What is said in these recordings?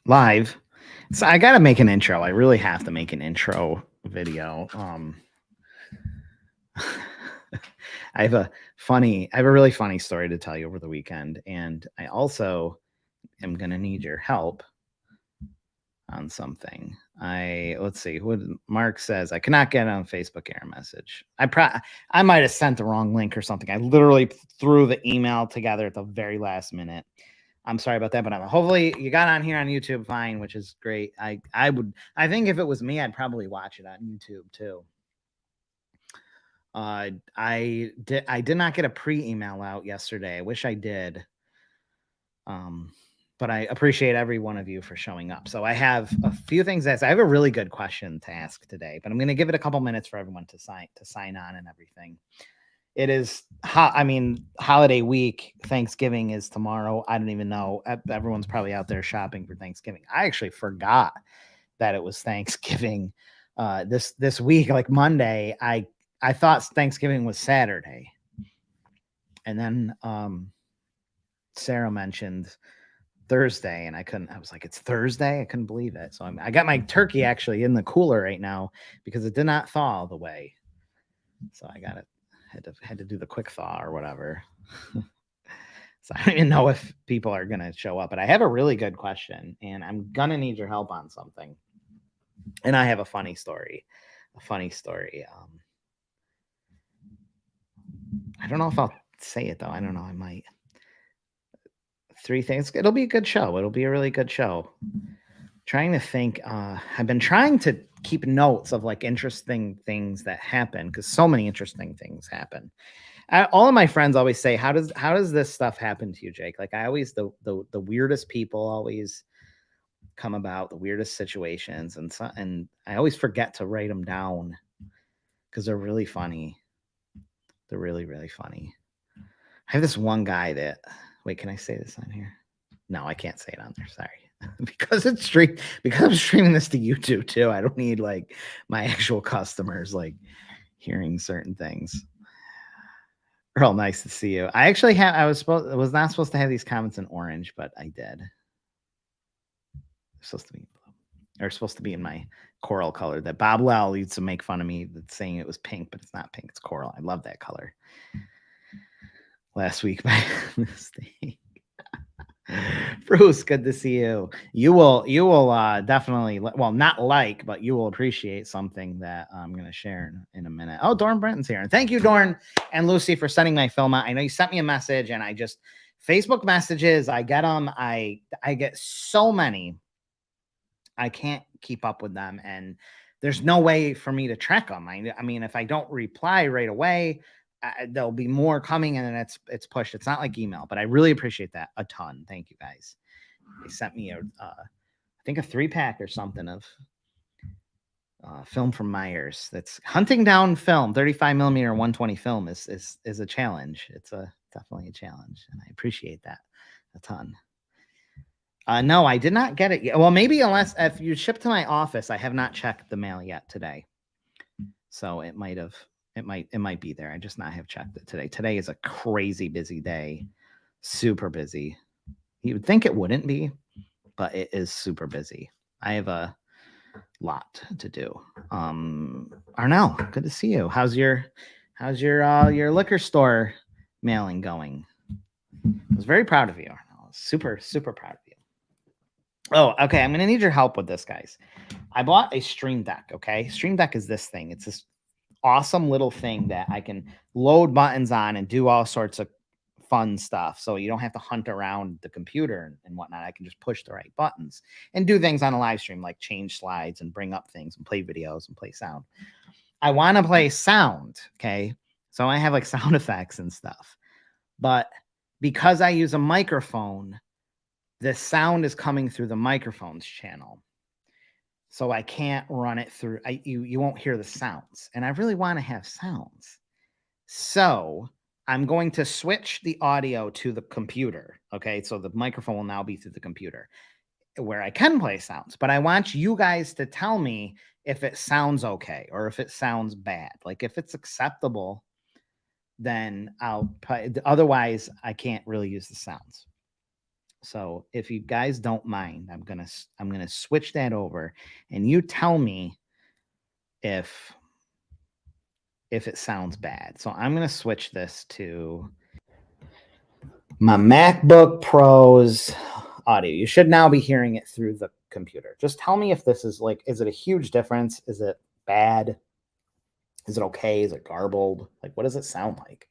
live. So I got to make an intro. I really have to make an intro video. I have a really funny story to tell you over the weekend, and I also am going to need your help on something. Let's see what Mark says. I cannot get on Facebook error message. I might have sent the wrong link or something. I literally threw the email together at the very last minute. I'm sorry about that, but hopefully you got on here on YouTube fine, which is great. I think if it was me, I'd probably watch it on YouTube too. I did not get a pre-email out yesterday. I wish I did. But I appreciate every one of you for showing up. So I have a few things to ask. I have a really good question to ask today, but I'm going to give it a couple minutes for everyone to sign on and everything. It is holiday week. Thanksgiving is tomorrow. I don't even know. Everyone's probably out there shopping for Thanksgiving. I actually forgot that it was Thanksgiving this week, like Monday. I thought Thanksgiving was Saturday. And then Sarah mentioned Thursday, and I was like, it's Thursday. I couldn't believe it. So I got my turkey actually in the cooler right now because it did not thaw all the way. So I got it. Had to do the quick thaw or whatever. So I don't even know if people are going to show up, but I have a really good question, and I'm going to need your help on something. And I have a funny story. I don't know if I'll say it, though. I don't know. I might. 3 things. It'll be a good show. It'll be a really good show. Trying to think. I've been trying to keep notes of like interesting things that happen because so many interesting things happen. All of my friends always say, how does this stuff happen to you, Jake? Like I always, the weirdest people always come about, the weirdest situations. And I always forget to write them down because they're really funny. They're really, really funny. I have this one guy that, wait, can I say this on here? No, I can't say it on there. Sorry. because I'm streaming this to YouTube too. I don't need like my actual customers like hearing certain things. Earl, nice to see you. I actually was not supposed to have these comments in orange, but I did. They're supposed to be blue. They're supposed to be in my coral color that Bob Lell used to make fun of me that's saying it was pink, but it's not pink, it's coral. I love that color. Last week by mistake. Bruce, good to see you. You will definitely, well, not like, but you will appreciate something that I'm going to share in a minute. Oh, Dorn Brenton's here. And thank you, Dorn and Lucy, for sending my film out. I know you sent me a message, and I just, Facebook messages, I get them. I get so many. I can't keep up with them, and there's no way for me to track them. I mean, if I don't reply right away, there'll be more coming, and then it's pushed. It's not like email, but I really appreciate that a ton. Thank you guys. They sent me I think a 3-pack or something of film from Myers. That's hunting down film, 35 millimeter 120 film is a challenge. It's definitely a challenge, and I appreciate that a ton. No, I did not get it yet. Well, maybe unless if you ship to my office, I have not checked the mail yet today. So it might be there. I just not have checked it today. Today is a crazy busy day. Super busy. You would think it wouldn't be, but it is super busy. I have a lot to do. Arnell, good to see you. How's your liquor store mailing going? I was very proud of you, Arnell. Super, super proud of you. Oh, okay. I'm going to need your help with this, guys. I bought a Stream Deck, okay? Stream Deck is this thing. It's this awesome little thing that I can load buttons on and do all sorts of fun stuff. So you don't have to hunt around the computer and whatnot. I can just push the right buttons and do things on a live stream, like change slides and bring up things and play videos and play sound. I want to play sound, okay? So I have like sound effects and stuff. But because I use a microphone, the sound is coming through the microphone's channel. So I can't run it through. You won't hear the sounds. And I really want to have sounds. So I'm going to switch the audio to the computer. Okay. So the microphone will now be through the computer where I can play sounds. But I want you guys to tell me if it sounds okay or if it sounds bad. Like if it's acceptable, then I'll play. Otherwise, I can't really use the sounds. So if you guys don't mind, I'm gonna switch that over, and you tell me if it sounds bad. So I'm gonna switch this to my MacBook Pro's audio. You should now be hearing it through the computer. Just tell me if this is like, is it a huge difference? Is it bad? Is it okay? Is it garbled? Like, what does it sound like?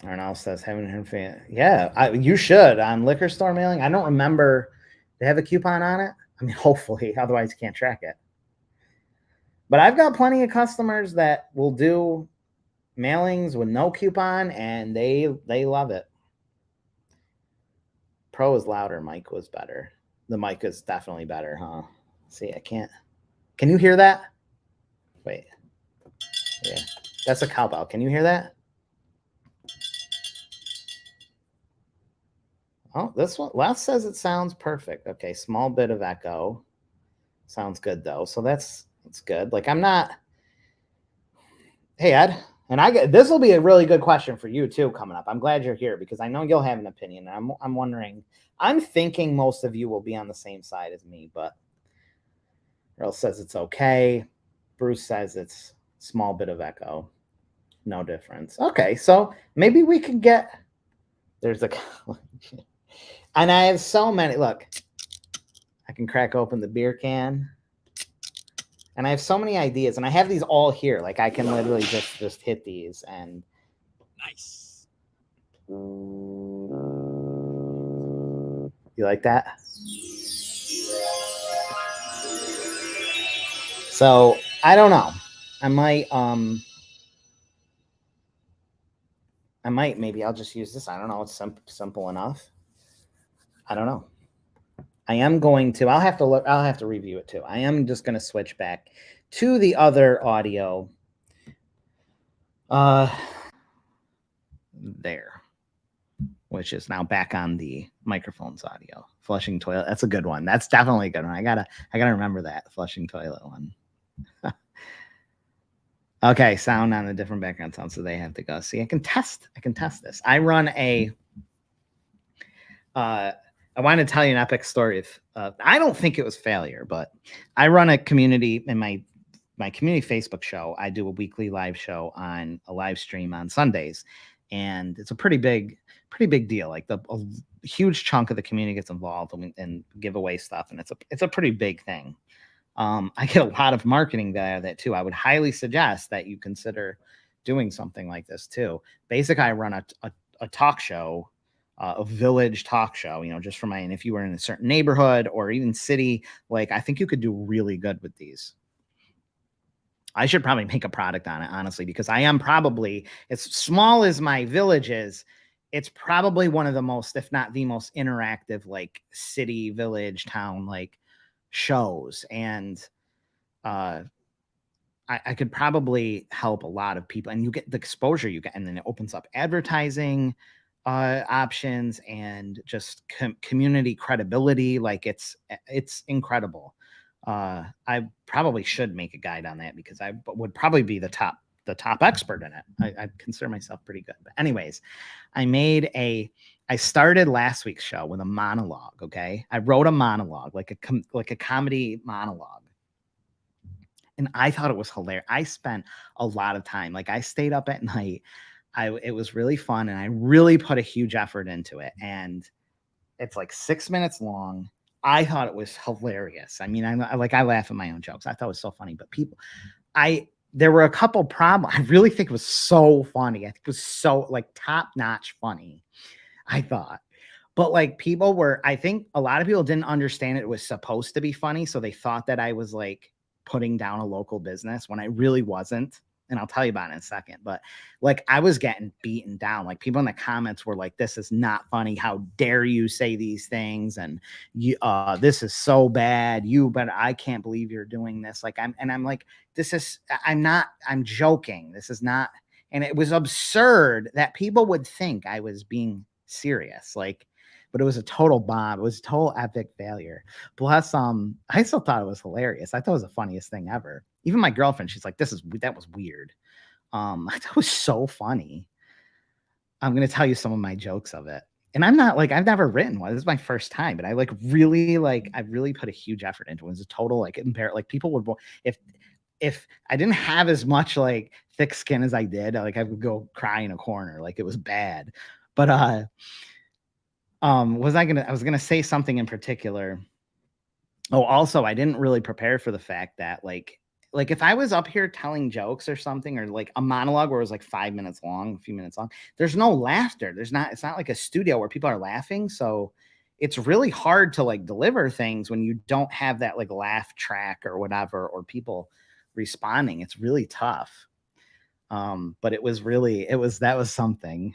Arnell says, haven't heard from you. Yeah, you should on liquor store mailing. I don't remember. They have a coupon on it. I mean, hopefully, otherwise you can't track it. But I've got plenty of customers that will do mailings with no coupon, and they love it. Pro is louder. Mic was better. The mic is definitely better, huh? See, I can't. Can you hear that? Wait. Yeah, that's a cowbell. Can you hear that? Oh, this one. Les says it sounds perfect. Okay, small bit of echo. Sounds good though. So that's good. Like I'm not. Hey Ed, and this will be a really good question for you too coming up. I'm glad you're here because I know you'll have an opinion. I'm wondering. I'm thinking most of you will be on the same side as me, but Earl says it's okay. Bruce says it's small bit of echo. No difference. Okay, so maybe we can get. There's a. And I have so many. Look, I can crack open the beer can. And I have so many ideas, and I have these all here. Like I can literally just hit these and nice. You like that? So I don't know. I might maybe I'll just use this. I don't know. It's simple enough. I don't know. I am going to. I'll have to look. I'll have to review it too. I am just going to switch back to the other audio. There, which is now back on the microphone's audio. Flushing toilet. That's a good one. That's definitely a good one. I gotta remember that flushing toilet one. Okay, sound on a different background sound, so they have to go. See, I can test this. I run a. I want to tell you an epic story of. I don't think it was failure, but I run a community in my community Facebook show. I do a weekly live show on a live stream on Sundays, and it's a pretty big deal. Like a huge chunk of the community gets involved and give away stuff, and it's a pretty big thing. I get a lot of marketing value out of that too. I would highly suggest that you consider doing something like this too. Basically, I run a talk show. A village talk show, just for and if you were in a certain neighborhood or even city, like I think you could do really good with these. I should probably make a product on it, honestly, because I am probably, as small as my village is, it's probably one of the most, if not the most interactive, like city, village, town, like shows. And I could probably help a lot of people, and you get the exposure you get, and then it opens up advertising options and just community credibility. Like it's incredible. I probably should make a guide on that because I would probably be the top expert in it. I consider myself pretty good. But anyways, I started last week's show with a monologue. Okay, I wrote a monologue, like a comedy monologue. And I thought it was hilarious. I spent a lot of time. Like I stayed up at night. It was really fun, and I really put a huge effort into it. And it's like 6 minutes long. I thought it was hilarious. I mean, I laugh at my own jokes. I thought it was so funny. But there were a couple problems. I really think it was so funny. I think it was so like top notch funny. I thought. But like I think a lot of people didn't understand it was supposed to be funny. So they thought that I was like putting down a local business when I really wasn't. And I'll tell you about it in a second. But like I was getting beaten down. Like people in the comments were like, this is not funny. How dare you say these things? And this is so bad. But I can't believe you're doing this. Like I'm like, I'm joking. This is not. And it was absurd that people would think I was being serious. Like, but it was a total bomb. It was a total epic failure. Plus, I still thought it was hilarious. I thought it was the funniest thing ever. Even my girlfriend, she's like, that was weird. I thought it was so funny. I'm going to tell you some of my jokes of it. And I'm not like, I've never written one. This is my first time, but I I really put a huge effort into it. It was a total, like, like people would, if I didn't have as much like thick skin as I did, like I would go cry in a corner. Like it was bad. But, I was going to say something in particular. Oh, also, I didn't really prepare for the fact that like if I was up here telling jokes or something, or like a monologue where it was like 5 minutes long, a few minutes long, there's no laughter. It's not like a studio where people are laughing. So it's really hard to like deliver things when you don't have that like laugh track or whatever, or people responding. It's really tough. But that was something.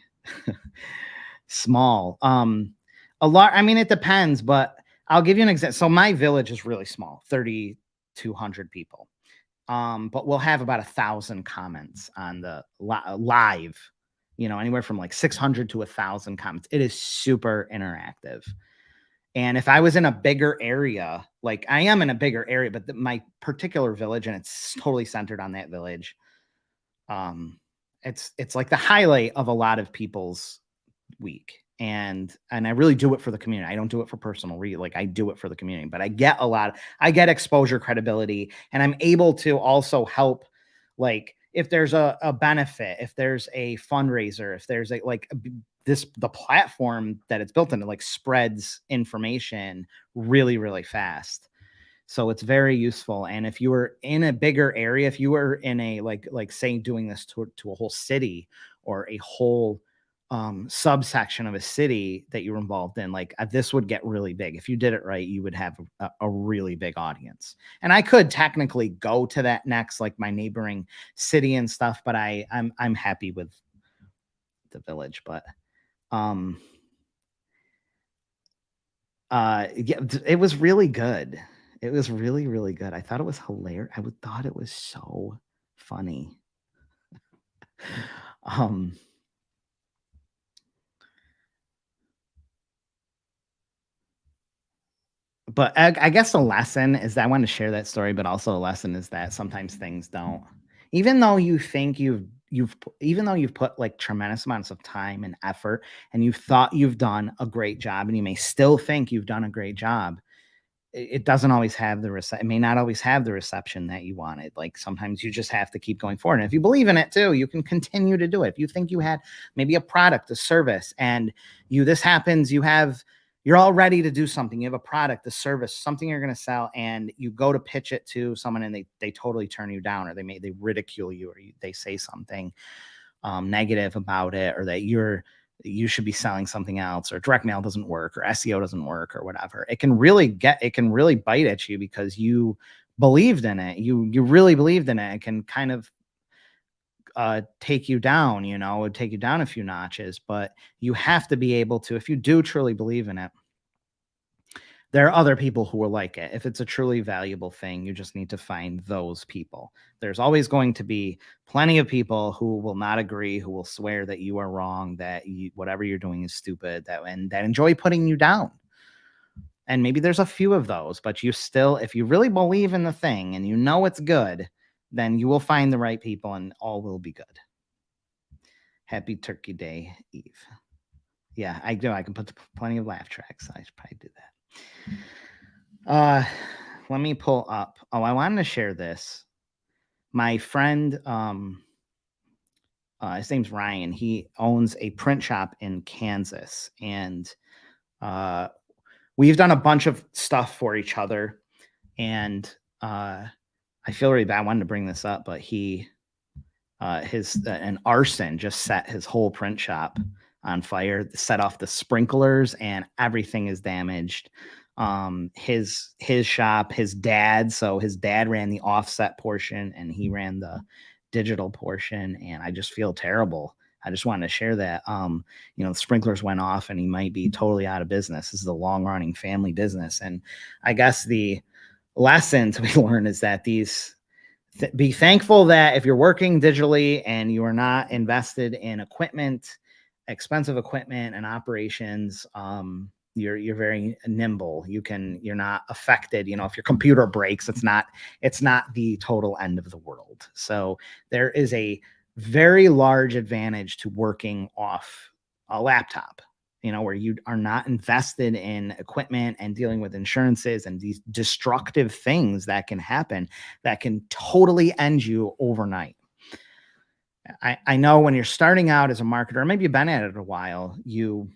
Small. A lot. I mean, it depends, but I'll give you an example. So my village is really small, 3,200 people. But we'll have about 1,000 comments on the live, anywhere from like 600 to 1,000 comments. It is super interactive. And if I was in a bigger area, like I am in a bigger area, but my particular village, and it's totally centered on that village. It's like the highlight of a lot of people's week. And I really do it for the community. I don't do it for personal like I do it for the community, but I get exposure, credibility, and I'm able to also help, like if there's a benefit, if there's a fundraiser, if there's the platform that it's built into like spreads information really, really fast. So it's very useful. And if you were in a bigger area, if you were in a like say doing this to a whole city or a whole subsection of a city that you were involved in, like this would get really big. If you did it right, you would have a really big audience. And I could technically go to that next, like my neighboring city and stuff, but I'm happy with the village. But yeah, it was really good. It was really, really good. I thought it was hilarious. Thought it was so funny. Um, but I guess the lesson is that I want to share that story, but also a lesson is that sometimes things don't, even though you think even though you've put like tremendous amounts of time and effort and you've thought you've done a great job, and you may still think you've done a great job, it doesn't always have it may not always have the reception that you wanted. Like sometimes you just have to keep going forward. And if you believe in it too, you can continue to do it. If you think you had maybe a product, a service, and this happens, you're all ready to do something. You have a product, a service, something you're going to sell, and you go to pitch it to someone and they totally turn you down, or they ridicule you, or they say something negative about it, or that you should be selling something else, or direct mail doesn't work, or SEO doesn't work, or whatever. It can really bite at you because you believed in it. You really believed in it. It can kind of take you down, it would take you down a few notches, but you have to be able to, if you do truly believe in it, there are other people who will like it. If it's a truly valuable thing, you just need to find those people. There's always going to be plenty of people who will not agree, who will swear that you are wrong, that whatever you're doing is stupid, that enjoy putting you down. And maybe there's a few of those, but if you really believe in the thing and you know it's good, then you will find the right people and all will be good. Happy Turkey Day Eve. Yeah, I do. I can put plenty of laugh tracks. I should probably do that. Let me pull up. Oh, I wanted to share this. My friend, his name's Ryan. He owns a print shop in Kansas, and we've done a bunch of stuff for each other. And I feel really bad. I wanted to bring this up, but an arson just set his whole print shop on fire, set off the sprinklers, and everything is damaged. His shop, his dad ran the offset portion and he ran the digital portion, and I just feel terrible. I just wanted to share that. The sprinklers went off and he might be totally out of business. This is a long running family business. And I guess the lesson to be learned is that be thankful that if you're working digitally and you are not invested in expensive equipment and operations, you're very nimble. You're not affected. If your computer breaks, it's not the total end of the world. So there is a very large advantage to working off a laptop, where you are not invested in equipment and dealing with insurances and these destructive things that can happen that can totally end you overnight. I know when you're starting out as a marketer, or maybe you've been at it a while, you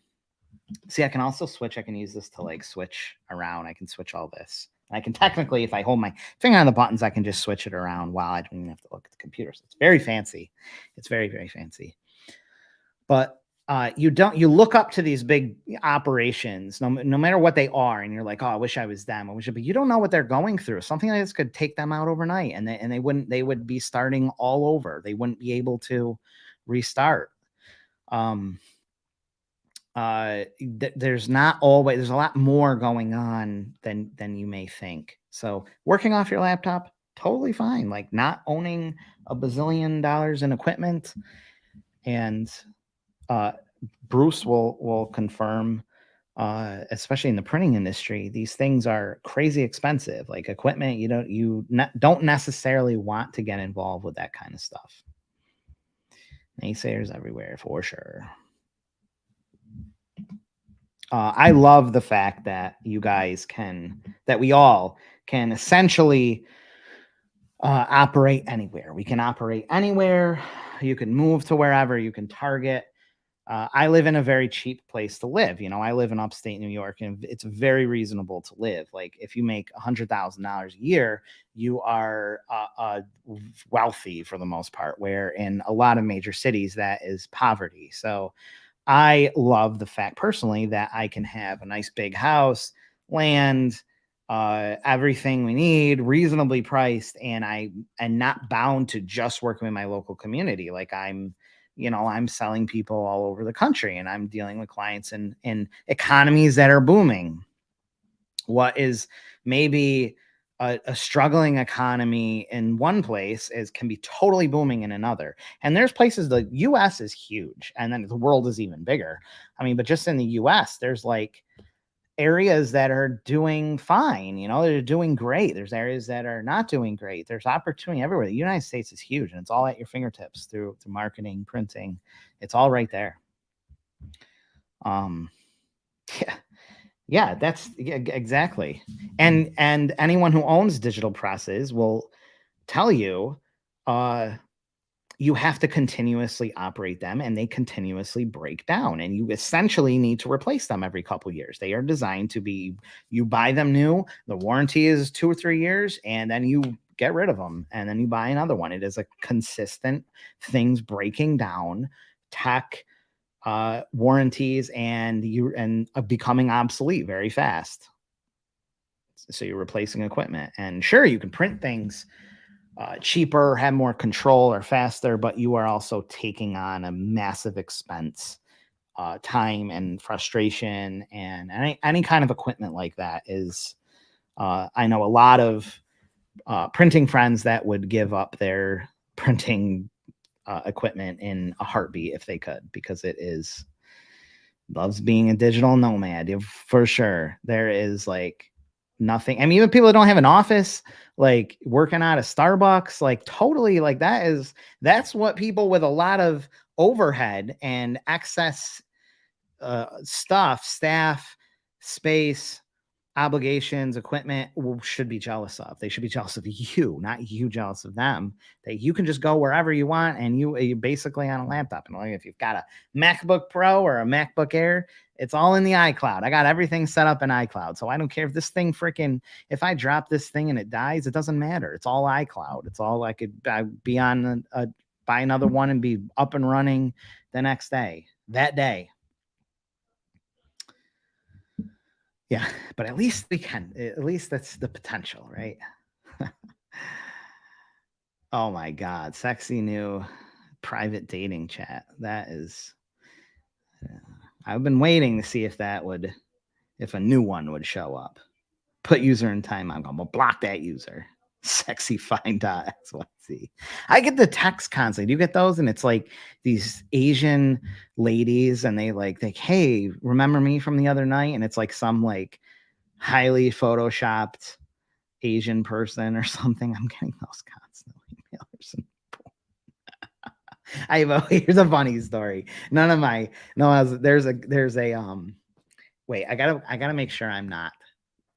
see, I can also switch. I can use this to like switch around. I can switch all this. I can technically, if I hold my finger on the buttons, I can just switch it around while I don't even have to look at the computer. So it's very fancy. It's very, very fancy. But you look up to these big operations, no matter what they are, and you're like, oh, I wish I was them. But you don't know what they're going through. Something like this could take them out overnight, and they would be starting all over. They wouldn't be able to restart. There's not always, there's a lot more going on than you may think. So working off your laptop, totally fine. Like not owning a bazillion dollars in equipment. And Bruce will confirm, especially in the printing industry, these things are crazy expensive. Like equipment, you don't necessarily want to get involved with that kind of stuff. Naysayers everywhere for sure. I love the fact that we all can essentially operate anywhere. We can operate anywhere. You can move to wherever, you can target. I live in a very cheap place to live. I live in upstate New York, and it's very reasonable to live. Like if you make $100,000 a year, you are wealthy for the most part, where in a lot of major cities, that is poverty. So I love the fact personally that I can have a nice big house, land, everything we need, reasonably priced, and not bound to just working with my local community. Like I'm selling people all over the country, and I'm dealing with clients in economies that are booming. What is maybe a struggling economy in one place can be totally booming in another. And there's places, the US is huge, and then the world is even bigger. I mean, but just in the US, there's like areas that are doing fine, they're doing great. There's areas that are not doing great. There's opportunity everywhere. The United States is huge, and it's all at your fingertips through marketing, printing. It's all right there. Yeah, that's exactly. And anyone who owns digital presses will tell you, you have to continuously operate them, and they continuously break down, and you essentially need to replace them every couple of years. They are designed to be, you buy them new, the warranty is 2 or 3 years, and then you get rid of them, and then you buy another one. It is a consistent things breaking down, tech, warranties, and becoming obsolete very fast. So you're replacing equipment, and sure, you can print things cheaper, have more control, or faster, but you are also taking on a massive expense, time and frustration, and any kind of equipment like that is, I know a lot of printing friends that would give up their printing equipment in a heartbeat if they could, because loves being a digital nomad for sure. There is like nothing. I mean, even people that don't have an office, like working out of Starbucks, like totally, like that's what people with a lot of overhead and excess stuff, staff, space, obligations, equipment should be jealous of. They should be jealous of you, not you jealous of them. That you can just go wherever you want, and you're basically on a laptop. And if you've got a MacBook Pro or a MacBook Air, it's all in the iCloud. I got everything set up in iCloud, so I don't care if this thing if I drop this thing and it dies, it doesn't matter. It's all iCloud. It's all I could be on buy another one and be up and running the next day, that day. Yeah, but at least we can. At least that's the potential, right? Oh my God, sexy new private dating chat. That is, I've been waiting to see if a new one would show up. Put user in time. I'm going to block that user. Sexy find .xyz. I get the text constantly. Do you get those? And it's like these Asian ladies, and they like, hey, remember me from the other night? And it's like some like highly photoshopped Asian person or something. I'm getting those constantly. Here's a funny story. None of my no. There's a Wait. I gotta make sure I'm not.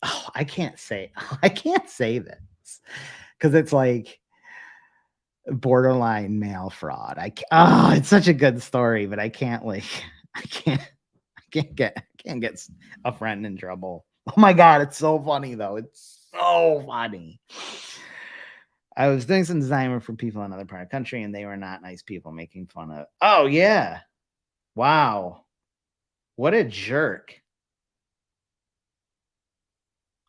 Oh, I can't say. I can't say this because it's like borderline mail fraud. Oh, it's such a good story, but I can't like. I can't. I can't get a friend in trouble. Oh my god, it's so funny though. It's so funny. I was doing some design work for people in another part of the country, and they were not nice people, making fun of. Oh yeah, wow, what a jerk!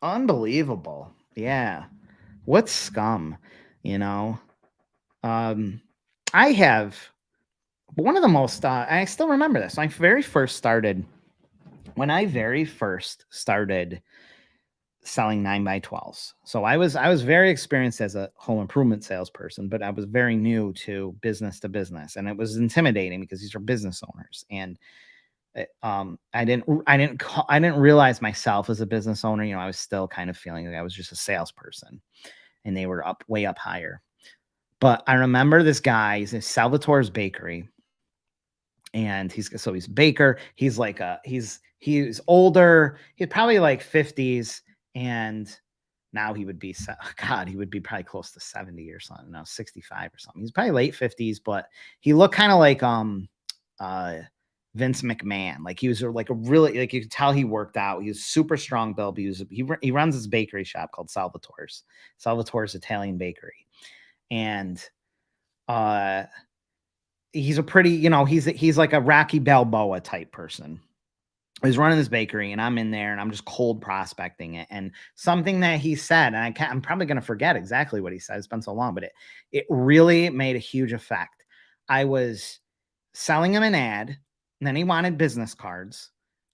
Unbelievable. Yeah, what scum, you know. Um, I have one of the most. I still remember this. When I very first started selling 9x12s. So I was very experienced as a home improvement salesperson, but I was very new to business, and it was intimidating because these are business owners, and I didn't realize myself as a business owner. I was still kind of feeling like I was just a salesperson, and they were way up higher. But I remember this guy. He's in Salvatore's Bakery, and he's a baker. He's older. He's probably like 50s, and now he would be probably close to 70 or something. No, 65 or something. He's probably late 50s, but he looked kind of like uh Vince McMahon. Like he was like a really, like you could tell he worked out. He was super strong build. He runs this bakery shop called Salvatore's Italian Bakery, and uh he's a pretty, he's like a Rocky Balboa type person. He's running this bakery, and I'm in there, and I'm just cold prospecting it. And something that he said, and I'm probably going to forget exactly what he said. It's been so long, but it really made a huge effect. I was selling him an ad, and then he wanted business cards.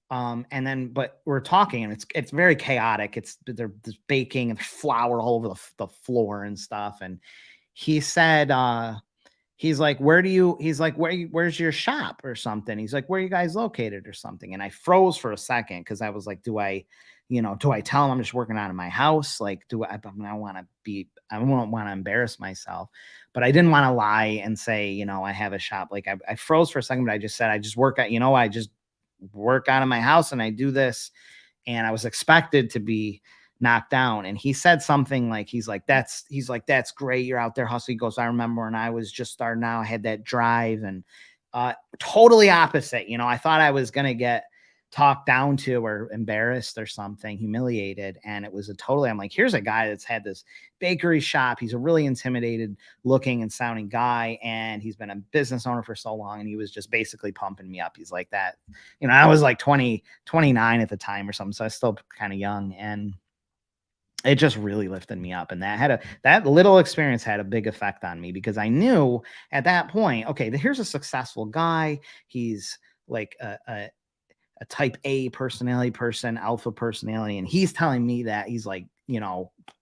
But we're talking, and it's very chaotic. They're just baking and flour all over the floor and stuff. And he said, where's your shop or something? He's like, where are you guys located or something? And I froze for a second because I was like, do I tell him I'm just working out of my house? Like, I don't want to embarrass myself, but I didn't want to lie and say, I have a shop. Like I froze for a second, but I just said, I just work out of my house, and I do this. And I was expected to be knocked down. And he said something like, that's great. You're out there hustling. He goes, I remember when I was just starting out, I had that drive. And totally opposite. I thought I was going to get talked down to or embarrassed or something, humiliated. And it was I'm like, here's a guy that's had this bakery shop. He's a really intimidated looking and sounding guy. And he's been a business owner for so long. And he was just basically pumping me up. He's like that, I was like 29 at the time or something. So I was still kind of young, and it just really lifted me up. And that little experience had a big effect on me, because I knew at that point, okay, here's a successful guy. He's like a type A personality person, alpha personality. And he's telling me that he's like,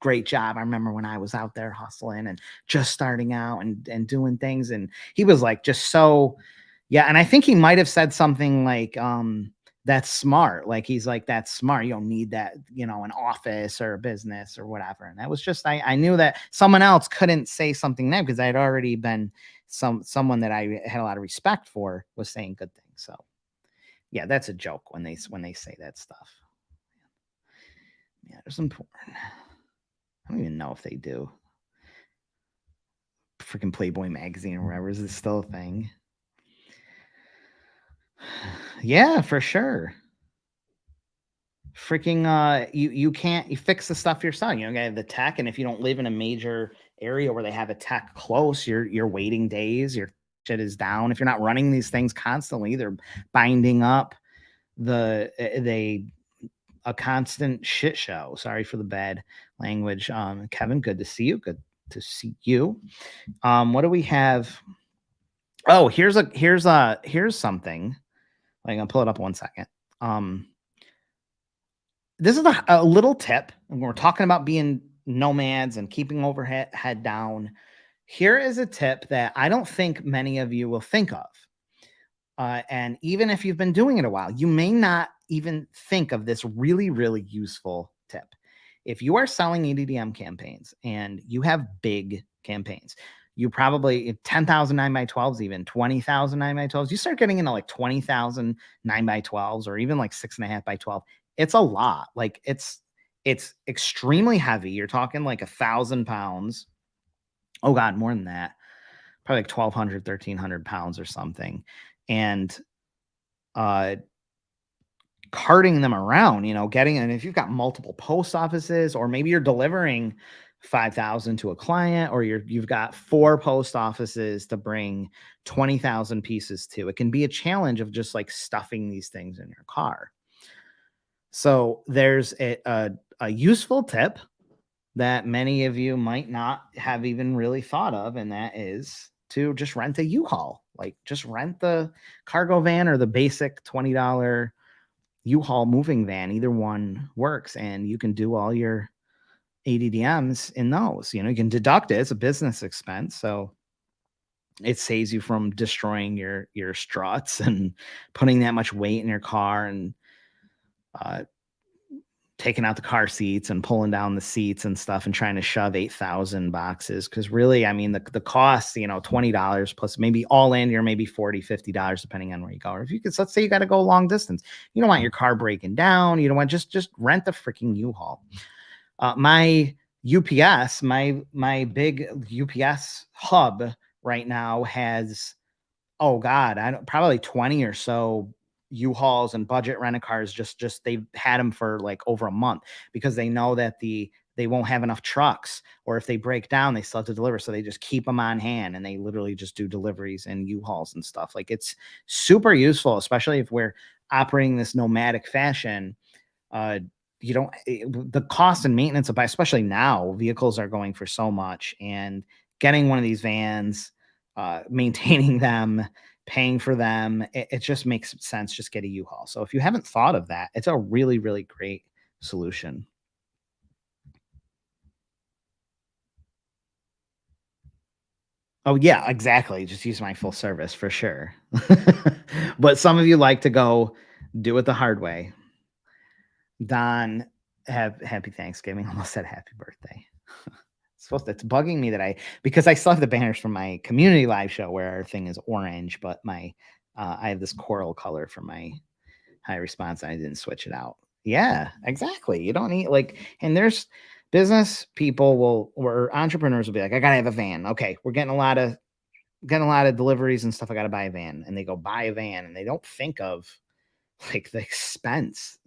great job. I remember when I was out there hustling and just starting out and doing things. And he was like, just so, yeah. And I think he might've said something like, that's smart. Like, he's like, that's smart. You don't need that, an office or a business or whatever. And that was just, I knew that someone else couldn't say something negative, because I had already been someone that I had a lot of respect for was saying good things. So yeah, that's a joke when they say that stuff. Yeah, there's some porn. I don't even know if they do. Freaking Playboy magazine or whatever. Is this still a thing? Yeah, for sure. Freaking you fix the stuff yourself. You have the tech, and if you don't live in a major area where they have a tech close, you're waiting days, your shit is down. If you're not running these things constantly, they're binding up a constant shit show. Sorry for the bad language. Kevin, good to see you. Good to see you. What do we have? Oh, here's something. I'm gonna pull it up 1 second. This is a little tip, and we're talking about being nomads and keeping overhead down. Here is a tip that I don't think many of you will think of. And even if you've been doing it a while, you may not even think of this really, really useful tip. If you are selling EDDM campaigns and you have big campaigns, you probably 10,000 9x12s, even 20,000 9x12s. You start getting into like 20,000 9x12s, or even like 6.5x12. It's a lot. Like it's extremely heavy. You're talking like 1,000 pounds. Oh God, more than that. Probably like 1,200, 1,300 pounds or something. And uh carting them around, getting, and if you've got multiple post offices, or maybe you're delivering 5,000 to a client, or you've got 4 post offices to bring 20,000 pieces to, it can be a challenge of just like stuffing these things in your car. So there's a useful tip that many of you might not have even really thought of, and that is to just rent a U-Haul. Like, just rent the cargo van or the basic $20 U-Haul moving van. Either one works, and you can do all your EDDMs in those. You can deduct it. It's a business expense, so it saves you from destroying your struts and putting that much weight in your car, and uh, taking out the car seats and pulling down the seats and stuff, and trying to shove 8,000 boxes. Because really, I mean, the cost, $20 plus maybe all in, you're maybe $40-$50 depending on where you go. Or if you could, let's say you got to go long distance, you don't want your car breaking down, you don't want, just rent the freaking U-Haul. My UPS, my big UPS hub right now has, oh God, I don't, probably 20 or so U-Hauls and budget rent-a-cars. Just they've had them for like over a month, because they know that they won't have enough trucks, or if they break down, they still have to deliver. So they just keep them on hand, and they literally just do deliveries and U-Hauls and stuff. Like, it's super useful, especially if we're operating this nomadic fashion. uh you don't, the cost and maintenance of, especially now, vehicles are going for so much, and getting one of these vans, maintaining them, paying for them, it just makes sense. Just get a U-Haul. So if you haven't thought of that, it's a really, really great solution. Oh yeah, exactly. Just use my full service for sure. But some of you like to go do it the hard way. Don, have happy Thanksgiving. Almost said happy birthday. It's bugging me that because I still have the banners from my community live show where our thing is orange, but I have this coral color for my high response, and I didn't switch it out. Yeah, exactly. You don't need, like, and there's business people or entrepreneurs will be like, I gotta have a van. Okay, we're getting a lot of deliveries and stuff. I gotta buy a van, and they go buy a van, and they don't think of like the expense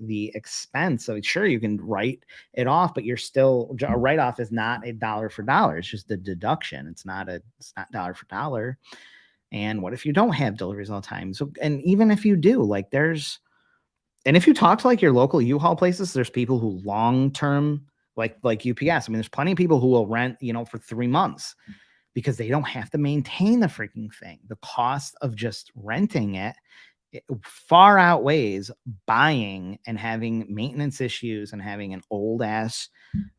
of it. Sure, you can write it off, but you're still, a write-off is not a dollar for dollar. It's just a deduction. It's not dollar for dollar. And what if you don't have deliveries all the time? So, and even if you do, like, and if you talk to like your local U-Haul places, there's people who long term, like UPS. I mean, there's plenty of people who will rent, for 3 months, because they don't have to maintain the freaking thing. The cost of just renting it far outweighs buying and having maintenance issues, and having an old ass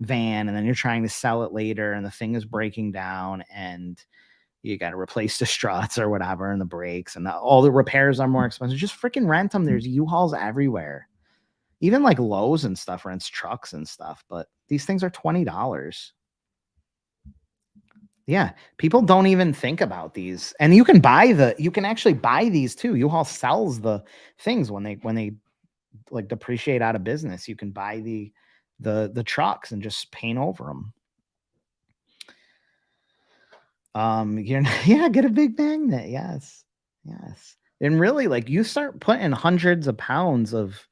van, and then you're trying to sell it later, and the thing is breaking down, and you got to replace the struts or whatever, and the brakes, and all the repairs are more expensive. Just freaking rent them. There's U-Hauls everywhere. Even like Lowe's and stuff rents trucks and stuff, but these things are $20. Yeah, people don't even think about these. And you can actually buy these too. U-Haul sells the things when they like depreciate out of business. You can buy the trucks and just paint over them. Yeah, get a big magnet. Yes. Yes. And really, like, you start putting hundreds of pounds of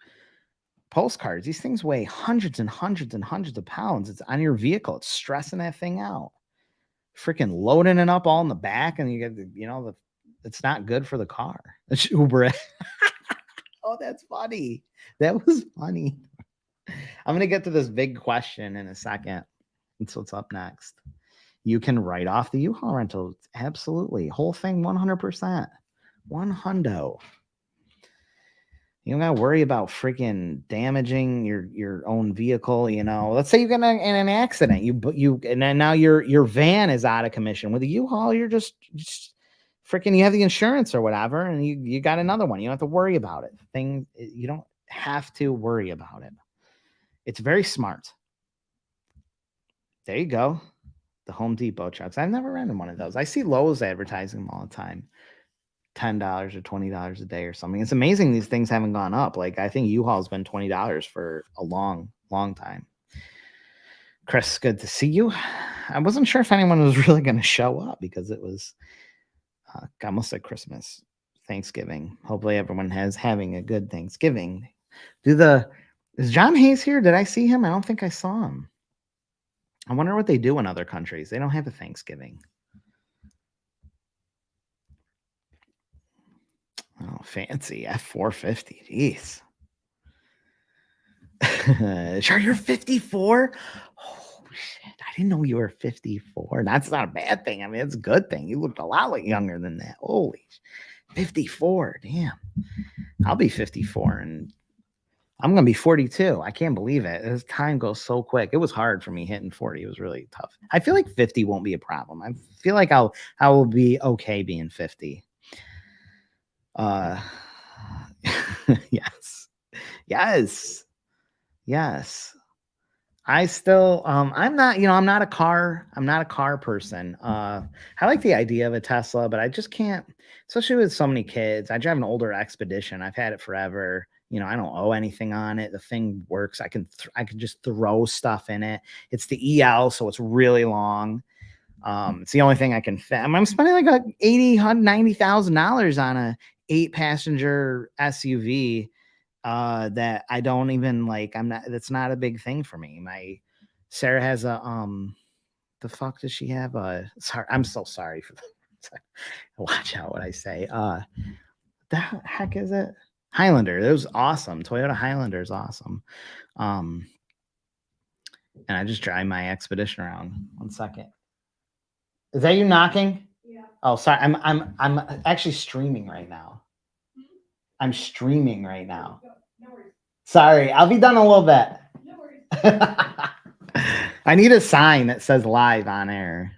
postcards. These things weigh hundreds and hundreds and hundreds of pounds. It's on your vehicle. It's stressing that thing out. Freaking loading it up all in the back, and you get it's not good for the car. It's Uber. Oh, that's funny. That was funny. I'm gonna get to this big question in a second. That's what's up next. You can write off the U-Haul rental. Absolutely. Whole thing 100%. One hundo. You don't gotta worry about freaking damaging your own vehicle. Let's say you get in an accident. And then now your van is out of commission. With a U-Haul, you're just freaking, you have the insurance or whatever, and you got another one. You don't have to worry about it. You don't have to worry about it. It's very smart. There you go. The Home Depot trucks. I've never rented one of those. I see Lowe's advertising them all the time. $10 or $20 a day or something. It's amazing these things haven't gone up. Like I think U-Haul's been $20 for a long, long time. Chris, good to see you. I wasn't sure if anyone was really going to show up because it was almost like Christmas, Thanksgiving. Hopefully everyone has having a good Thanksgiving. Is John Hayes here? Did I see him? I don't think I saw him. I wonder what they do in other countries. They don't have a Thanksgiving. Oh, fancy F450. Jeez. Sure, you're 54? Oh, shit. I didn't know you were 54. That's not a bad thing. I mean, it's a good thing. You looked a lot like younger than that. Holy 54. Damn. I'll be 54 and I'm going to be 42. I can't believe it. This time goes so quick. It was hard for me hitting 40. It was really tough. I feel like 50 won't be a problem. I feel like I will be okay being 50. Yes. I still I'm not a car person. I like the idea of a Tesla, but I just can't, especially with so many kids. I drive an older Expedition. I've had it forever. I don't owe anything on it. The thing works. I can just throw stuff in it. It's the EL, so it's really long. It's the only thing I can fit. I'm spending like $90,000 on a 8-passenger SUV that I don't even like. That's not a big thing for me. Sarah has a the fuck does she have? Sorry, I'm so sorry for the watch out what I say. The heck is it? Highlander. It was awesome. Toyota Highlander is awesome. And I just drive my Expedition around. 1 second. Is that you knocking? Yeah. Oh, sorry. I'm actually streaming right now. I'm streaming right now. No worries. Sorry, I'll be done a little bit. No worries. I need a sign that says live on air.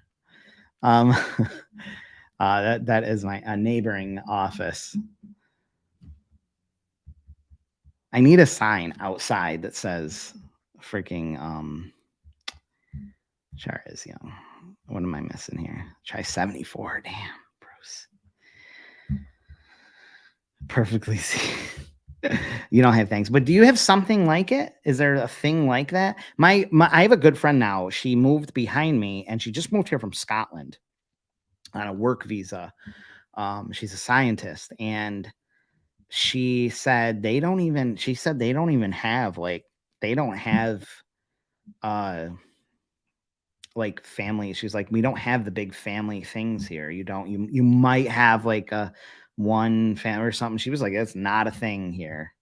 That is my neighboring office. I need a sign outside that says freaking Char is young. What am I missing here? Try 74. Damn, Bruce. Perfectly see. You don't have things, but do you have something like it? Is there a thing like that? I have a good friend now. She moved behind me and she just moved here from Scotland on a work visa. She's a scientist and she said they don't even have like family. She's like, we don't have the big family things here. You might have like a one family or something. She was like, that's not a thing here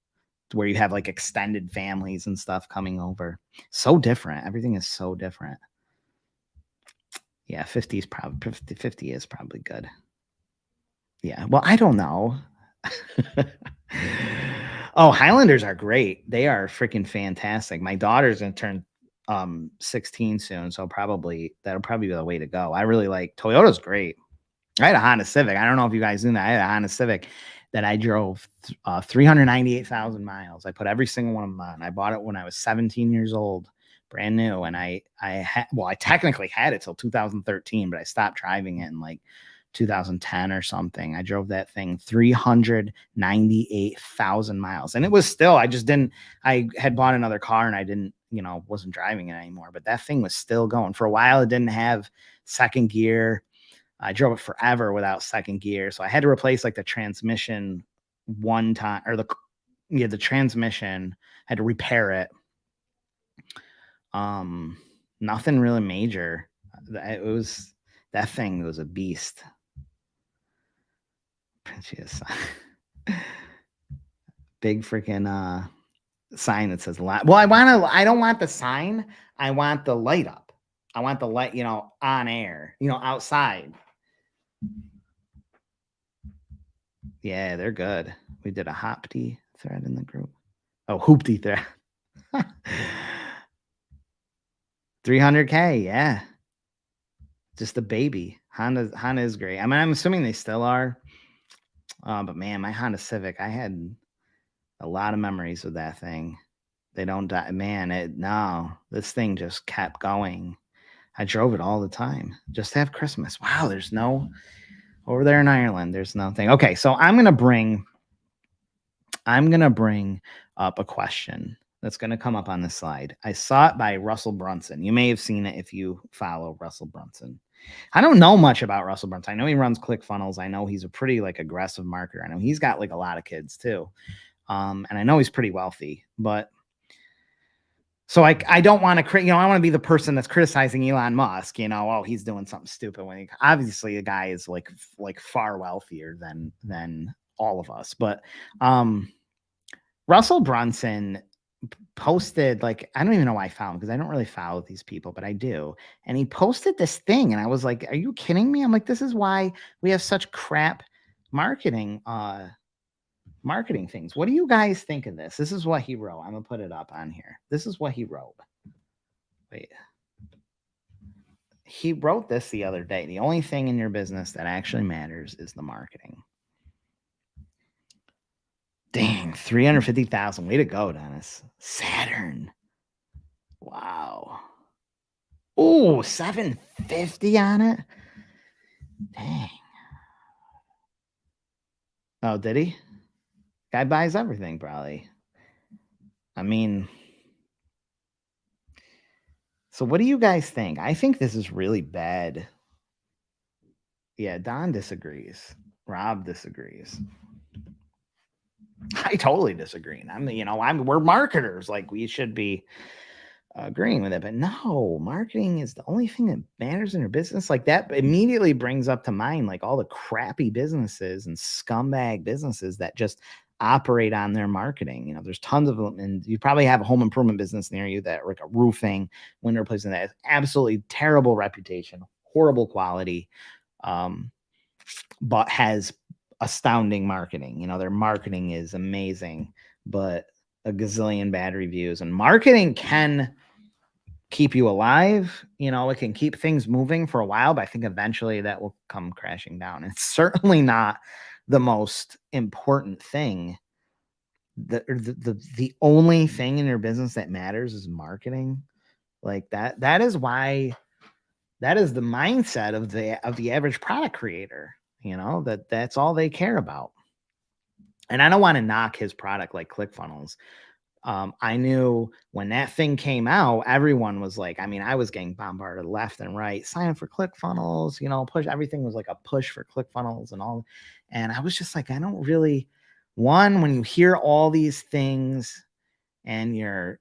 where you have like extended families and stuff coming over. So different. Everything is so different. Yeah, 50 is probably good. Yeah. Well, I don't know. Oh, Highlanders are great. They are freaking fantastic. My daughter's gonna turn 16 soon, so that'll probably be the way to go. I really like Toyota's great. I had a Honda Civic. I don't know if you guys knew that. I had a Honda Civic that I drove 398,000 miles. I put every single one of them on. I bought it when I was 17 years old, brand new. And I technically had it till 2013, but I stopped driving it in like 2010 or something. I drove that thing 398,000 miles. And it was still, I had bought another car and I didn't, wasn't driving it anymore. But that thing was still going. For a while, it didn't have second gear. I drove it forever without second gear. So I had to replace like the transmission one time, or the transmission, had to repair it. Nothing really major. That thing was a beast. Big freaking sign that says light. Well, I don't want the sign. I want the light up. I want the light, on air, outside. Yeah, they're good. We did a Hoopty thread in the group. Oh, Hoopty thread. 300K, yeah. Just a baby. Honda is great. I mean, I'm assuming they still are. But man, my Honda Civic, I had a lot of memories with that thing. They don't die. Man, no, this thing just kept going. I drove it all the time just to have Christmas. Wow, there's no over there in Ireland. There's nothing. Okay, so I'm gonna bring up a question that's gonna come up on the slide. I saw it by Russell Brunson. You may have seen it if you follow Russell Brunson. I don't know much about Russell Brunson. I know he runs ClickFunnels. I know he's a pretty like aggressive marketer. I know he's got like a lot of kids too. And I know he's pretty wealthy, but so I don't want to create, I want to be the person that's criticizing Elon Musk, oh, he's doing something stupid when obviously the guy is like far wealthier than all of us. But Russell Brunson posted, like, I don't even know why I found, because I don't really follow these people, but I do. And he posted this thing and I was like, are you kidding me? I'm like, this is why we have such crap marketing things. What do you guys think of this? This is what he wrote. I'm gonna put it up on here. This is what he wrote. Wait. He wrote this the other day. The only thing in your business that actually matters is the marketing. Dang, 350,000. Way to go, Dennis. Saturn. Wow. Oh, 750 on it. Dang. Oh, did he? Guy buys everything, probably. I mean, so what do you guys think? I think this is really bad. Yeah, Don disagrees. Rob disagrees. I totally disagree. We're marketers. Like, we should be agreeing with it. But no, marketing is the only thing that matters in your business. Like, that immediately brings up to mind like all the crappy businesses and scumbag businesses that just operate on their marketing. There's tons of them, and you probably have a home improvement business near you that, like a roofing, window replacement, that has absolutely terrible reputation, horrible quality, but has astounding marketing. Their marketing is amazing, but a gazillion bad reviews. And marketing can keep you alive. It can keep things moving for a while, but I think eventually that will come crashing down. It's certainly not the most important thing. The only thing in your business that matters is marketing. Like, that is why, that is the mindset of the average product creator. That's all they care about. And I don't want to knock his product like ClickFunnels. I knew when that thing came out, everyone was like, I was getting bombarded left and right. Sign up for ClickFunnels, push. Everything was like a push for ClickFunnels and all. And I was just like, I don't really, when you hear all these things and you're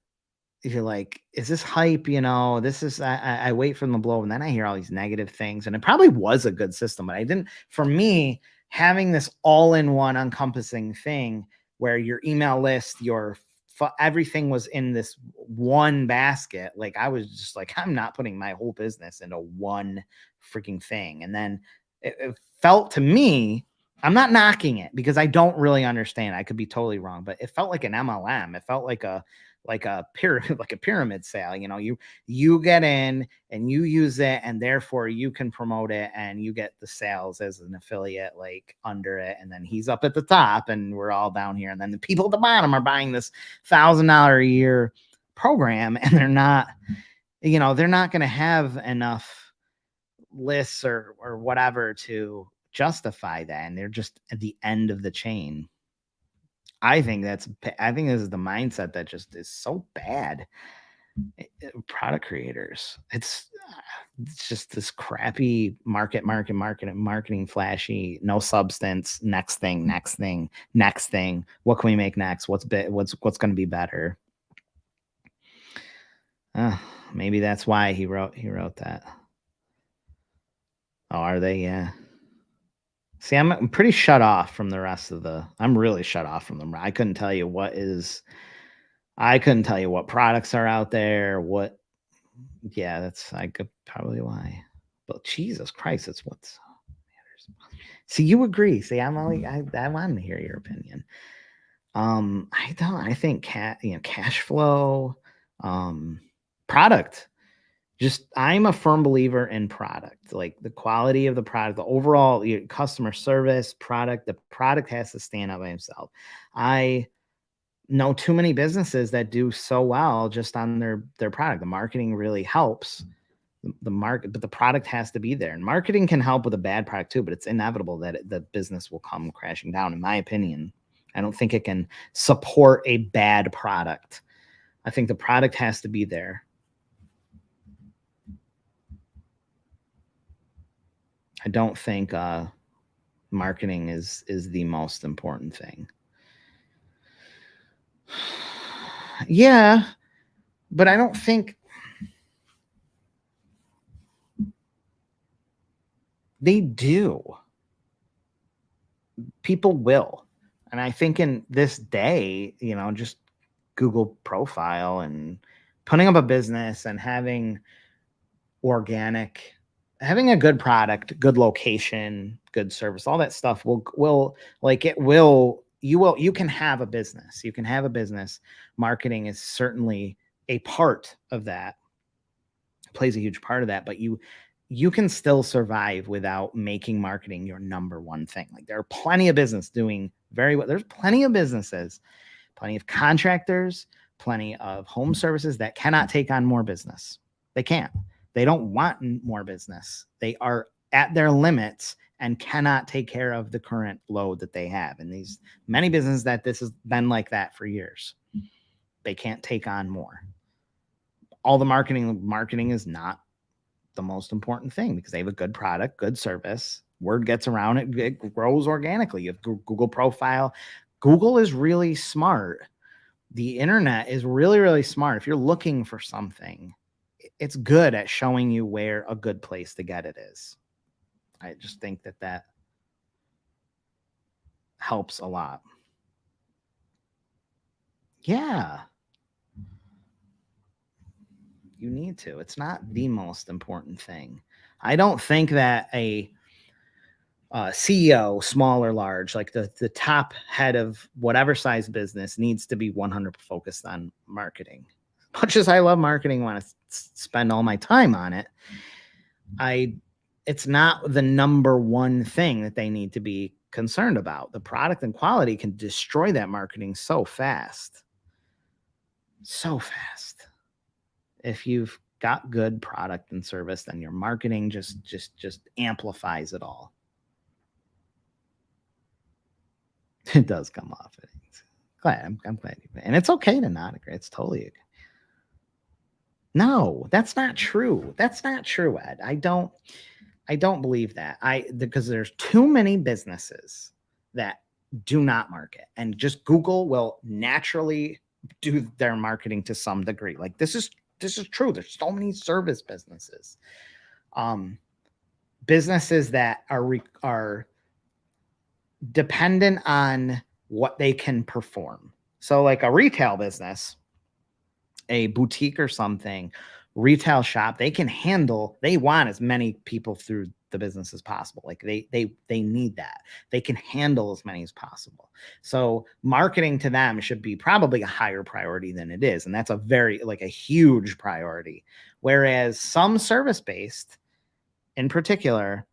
like, is this hype? This is, I wait for them to blow. And then I hear all these negative things, and it probably was a good system, but for me, having this all-in-one encompassing thing where your email list, everything was in this one basket. Like, I was just like, I'm not putting my whole business into one freaking thing. And then it felt to me, I'm not knocking it because I don't really understand. I could be totally wrong, but it felt like an MLM. It felt like a pyramid, like a pyramid sale. You get in and you use it, and therefore you can promote it and you get the sales as an affiliate, like, under it. And then he's up at the top and we're all down here. And then the people at the bottom are buying this $1,000 a year program, and they're not going to have enough lists or whatever to justify that. And they're just at the end of the chain. I think this is the mindset that just is so bad. Product creators, it's just this crappy marketing, flashy, no substance. Next thing. What can we make next? What's going to be better? Maybe that's why he wrote that. Oh, are they? Yeah. See, I'm pretty shut off from the rest of I'm really shut off from them. I couldn't tell you what products are out there. I could probably why. But Jesus Christ, it's what's matters. See, you agree. See, I wanted to hear your opinion. I think cash flow, product. I'm a firm believer in product, like the quality of the product, the overall customer service, product. The product has to stand up by himself. I know too many businesses that do so well just on their product. The marketing really helps, The market, but the product has to be there. And marketing can help with a bad product too, but it's inevitable that the business will come crashing down, in my opinion. I don't think it can support a bad product. I think the product has to be there. I don't think marketing is the most important thing. Yeah, but I don't think they do. People will. And I think in this day, just Google profile and putting up a business and having a good product, good location, good service, all that stuff you can have a business. You can have a business. Marketing is certainly a part of that, plays a huge part of that, but you can still survive without making marketing your number one thing. Like, there are plenty of business doing very well. There's plenty of businesses, plenty of contractors, plenty of home services that cannot take on more business. They can't. They don't want more business. They are at their limits and cannot take care of the current load that they have. And these many businesses that this has been like that for years. They can't take on more. All the marketing is not the most important thing because they have a good product, good service. Word gets around, it grows organically. You have Google profile. Google is really smart. The internet is really, really smart. If you're looking for something, it's good at showing you where a good place to get it is. I just think that helps a lot. Yeah. You need to. It's not the most important thing. I don't think that a CEO, small or large, like the top head of whatever size business, needs to be 100% focused on marketing. Much as I love marketing, want to spend all my time on it, it's not the number one thing that they need to be concerned about. The product and quality can destroy that marketing so fast. So fast. If you've got good product and service, then your marketing just amplifies it all. It does come off. I'm glad and it's okay to not agree. It's totally okay. No, that's not true. That's not true, Ed. I don't believe that. Because there's too many businesses that do not market, and just Google will naturally do their marketing to some degree. Like, this is true. There's so many service businesses, businesses that are dependent on what they can perform. So like a retail business, a boutique or something, retail shop, they want as many people through the business as possible. Like they need that. They can handle as many as possible. So marketing to them should be probably a higher priority than it is. And that's a huge priority. Whereas some service-based in particular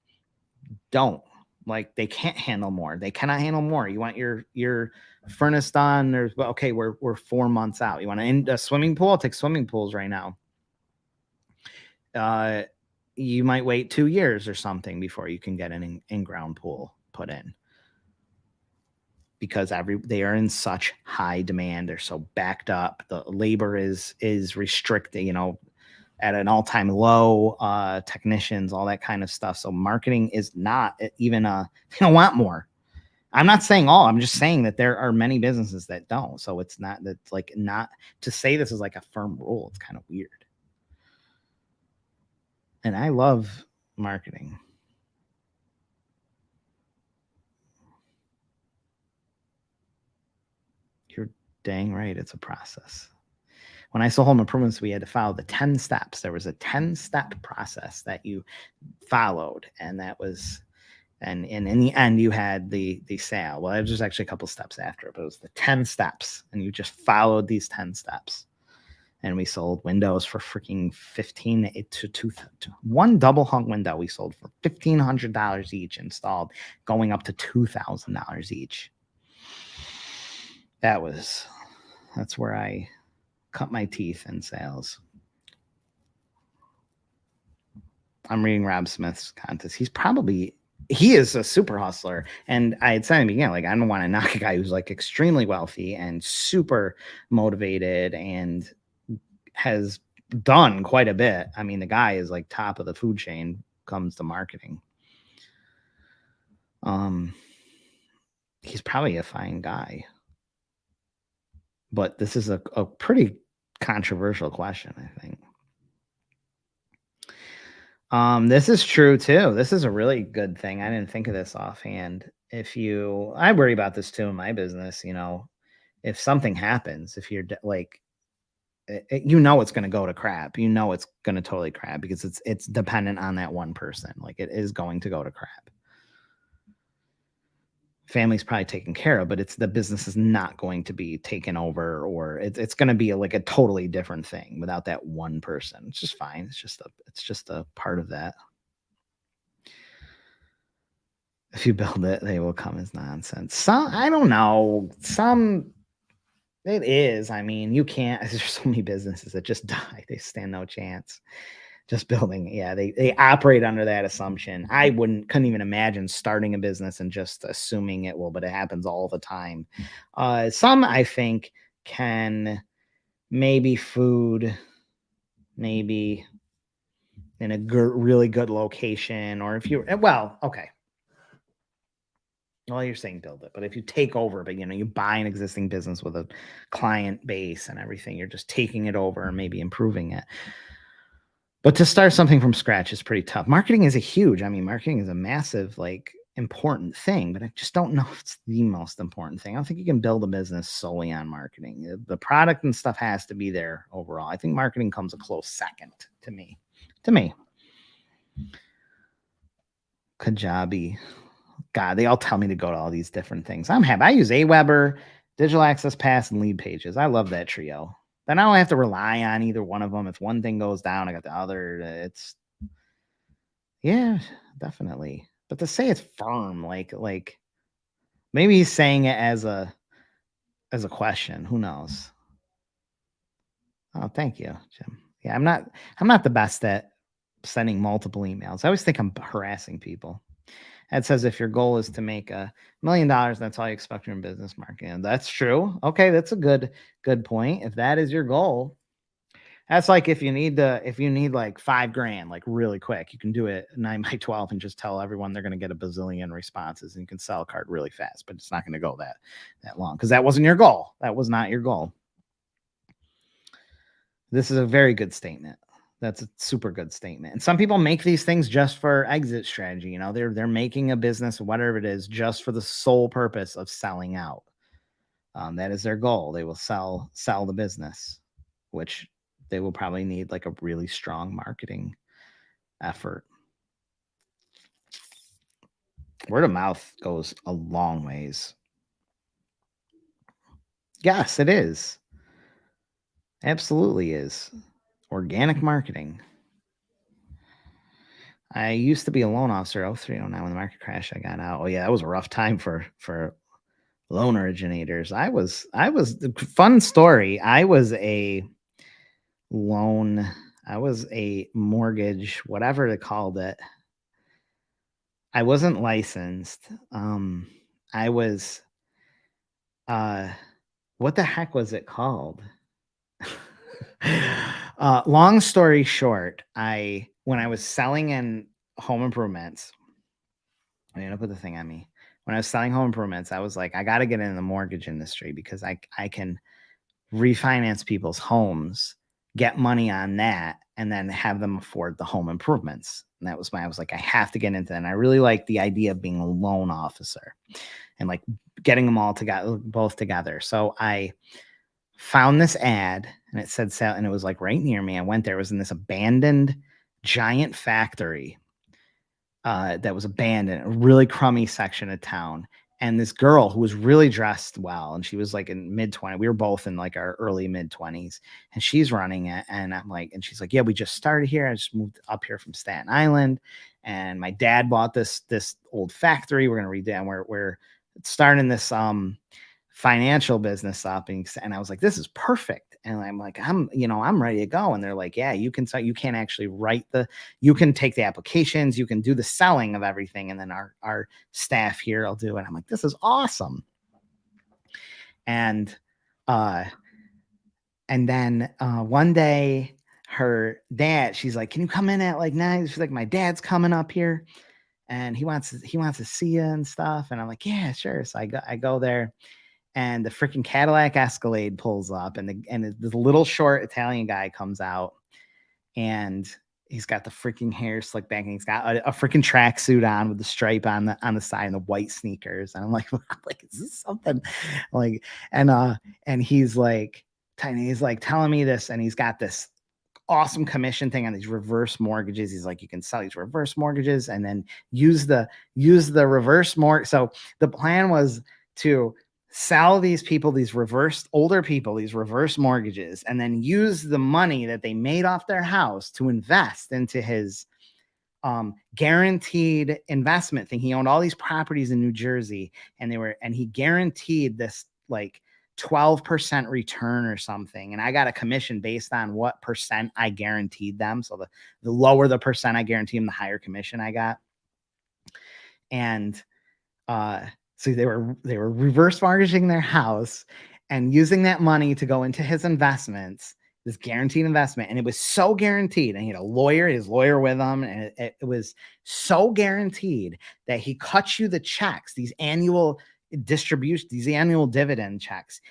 don't. Like, they can't handle more. They cannot handle more. You want your furnace done, or okay, we're 4 months out. You want to end a swimming pool? I'll take swimming pools right now. You might wait 2 years or something before you can get an in-ground pool put in, because they are in such high demand. They're so backed up. The labor is restricted, at an all-time low, technicians, all that kind of stuff. So marketing is not even they don't want more. I'm not saying all, I'm just saying that there are many businesses that don't. So it's not, that's like, not to say this is like a firm rule. It's kind of weird. And I love marketing. You're dang right. It's a process. When I sold home improvements, we had to follow the 10 steps. There was a 10-step process that you followed. And that was, and in the end, you had the sale. Well, it was just actually a couple steps after it, but it was the 10 steps. And you just followed these 10 steps. And we sold windows for freaking one double hung window we sold for $1,500 each, installed, going up to $2,000 each. That's where I cut my teeth in sales. I'm reading Rob Smith's contest. He is a super hustler. And I had said in the beginning, like, I don't want to knock a guy who's like extremely wealthy and super motivated and has done quite a bit. I mean, the guy is like top of the food chain comes to marketing. He's probably a fine guy. But this is a pretty controversial question, I think. This is true too. This is a really good thing. I didn't think of this offhand. I worry about this too in my business. If something happens, if you're like, it's going to go to crap. It's going to totally crap because it's dependent on that one person. Like, it is going to go to crap. Family's probably taken care of, but the business is not going to be taken over, or it's going to be like a totally different thing without that one person. It's just fine. It's just a part of that. If you build it, they will come as nonsense. I don't know. It is. I mean, you can't. There's so many businesses that just die. They stand no chance. Just building. Yeah, they operate under that assumption. I couldn't even imagine starting a business and just assuming it will, but it happens all the time. Some, I think, can, maybe food, maybe in a really good location, or if you, okay. Well, you're saying build it, but if you take over, but you buy an existing business with a client base and everything, you're just taking it over and maybe improving it. But to start something from scratch is pretty tough. Marketing is marketing is a massive, like, important thing, but I just don't know if it's the most important thing. I don't think you can build a business solely on marketing. The product and stuff has to be there overall. I think marketing comes a close second to me. Kajabi. God, they all tell me to go to all these different things. I'm happy. I use Aweber, Digital Access Pass, and Lead Pages. I love that trio. Then I don't have to rely on either one of them. If one thing goes down, I got the other. Yeah, definitely. But to say it's firm, like maybe he's saying it as a question. Who knows? Oh, thank you, Jim. Yeah, I'm not the best at sending multiple emails. I always think I'm harassing people. It says if your goal is to make $1 million, that's all you expect from business marketing. That's true. Okay, that's a good point. If that is your goal, that's like if you need like $5,000, like really quick, you can do it 9 by 12 and just tell everyone they're going to get a bazillion responses, and you can sell a card really fast, but it's not going to go that long because that wasn't your goal. That was not your goal. This is a very good statement. That's a super good statement. And some people make these things just for exit strategy. They're making a business, whatever it is, just for the sole purpose of selling out. That is their goal. They will sell the business, which they will probably need like a really strong marketing effort. Word of mouth goes a long ways. Yes, it is. Absolutely is. Organic marketing. I used to be a loan officer, 0309, when the market crashed. I got out. Oh yeah, that was a rough time for loan originators. I was fun story. I was a mortgage, whatever they called it. I wasn't licensed. I was what the heck was it called? Long story short, when I was selling in home improvements, I ended up with the thing on me. When I was selling home improvements, I was like, I got to get in the mortgage industry because I can refinance people's homes, get money on that, and then have them afford the home improvements. And that was I was like, I have to get into that. And I really like the idea of being a loan officer and like getting them all together, both together. So I found this ad and it said sale, and it was like right near me. I went there. It was in this abandoned giant factory that was abandoned, a really crummy section of town. And this girl who was really dressed well, and she was like in mid-20s. We were both in like our early mid-20s, and she's running it. And I'm like, and she's like, yeah, we just started here. I just moved up here from Staten Island, and my dad bought this old factory. We're gonna redo, and we're starting this financial business up. And I was like, this is perfect. And I'm like, I'm ready to go. And they're like, yeah, you can start, you can't actually you can take the applications, you can do the selling of everything. And then our staff here will do it. I'm like, this is awesome. And, then one day her dad, she's like, can you come in at like 9? She's like, my dad's coming up here and he wants to see you and stuff. And I'm like, yeah, sure. So I go there. And the freaking Cadillac Escalade pulls up, and the little short Italian guy comes out, and he's got the freaking hair slicked back, and he's got a freaking tracksuit on with the stripe on the side and the white sneakers. And I'm like, is this something? Like, and he's like, he's like telling me this, and he's got this awesome commission thing on these reverse mortgages. He's like, you can sell these reverse mortgages and then use the reverse mortgage. So the plan was to sell these people, these older people, these reverse mortgages, and then use the money that they made off their house to invest into his guaranteed investment thing. He owned all these properties in New Jersey, and he guaranteed this like 12% return or something. And I got a commission based on what percent I guaranteed them. So the lower the percent I guaranteed them, the higher commission I got. And so they were reverse mortgaging their house and using that money to go into his investments, this guaranteed investment. And it was so guaranteed. And he had his lawyer with him. And it was so guaranteed that he cut you the checks, these annual distributions, these annual dividend checks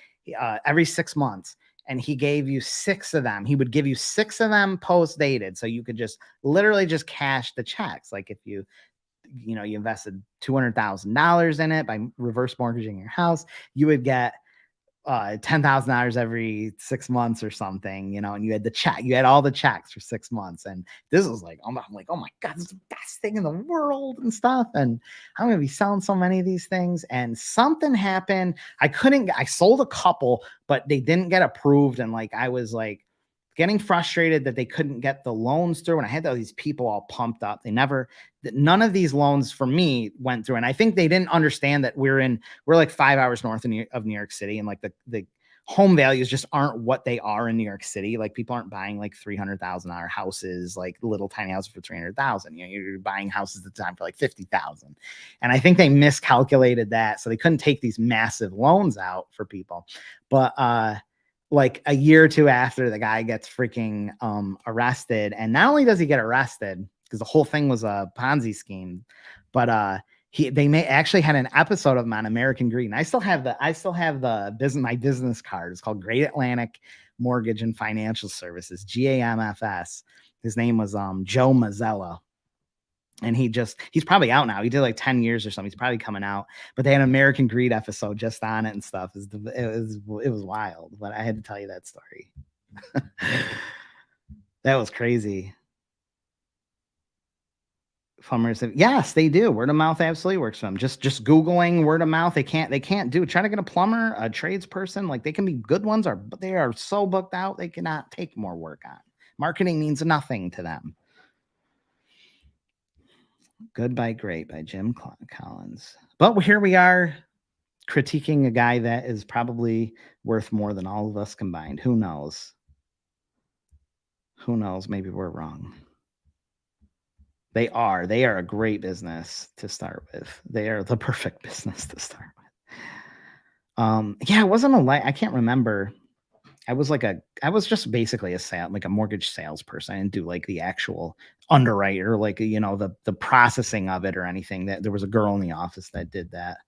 every 6 months. And he gave you 6 of them. He would give you 6 of them post dated. So you could just literally just cash the checks. Like if you invested $200,000 in it by reverse mortgaging your house, you would get $10,000 every 6 months or something, and you had all the checks for 6 months. And this was like, I'm like, oh my God, this is the best thing in the world and stuff. And I'm going to be selling so many of these things. And something happened. I sold a couple, but they didn't get approved. And like, I was like, getting frustrated that they couldn't get the loans through. And I had all these people all pumped up. None of these loans for me went through. And I think they didn't understand that we're like 5 hours north of New York City. And like the home values just aren't what they are in New York City. Like people aren't buying like $300,000 houses, like little tiny houses for $300,000. You're buying houses at the time for like $50,000. And I think they miscalculated that. So they couldn't take these massive loans out for people. But, like a year or two after, the guy gets freaking arrested. And not only does he get arrested, because the whole thing was a Ponzi scheme, but they actually had an episode of him on American Greed. And I still have my business card. It's called Great Atlantic Mortgage and Financial Services, GAMFS. His name was Joe Mazzella. And he's probably out now. He did like 10 years or something. He's probably coming out. But they had an American Greed episode just on it and stuff. It was wild. But I had to tell you that story. That was crazy. Plumbers, yes, they do. Word of mouth absolutely works for them. Just Googling word of mouth. They can't do. Try to get a plumber, a tradesperson. Like they can be good ones, but they are so booked out they cannot take more work on. Marketing means nothing to them. Good by Great by Jim Collins. But here we are critiquing a guy that is probably worth more than all of us combined. Who knows? Maybe we're wrong. They are a great business to start with. They are the perfect business to start with. Yeah, it wasn't I can't remember. I was just basically a mortgage salesperson. I didn't do like the actual underwriter, like, the processing of it or anything. That there was a girl in the office that did that.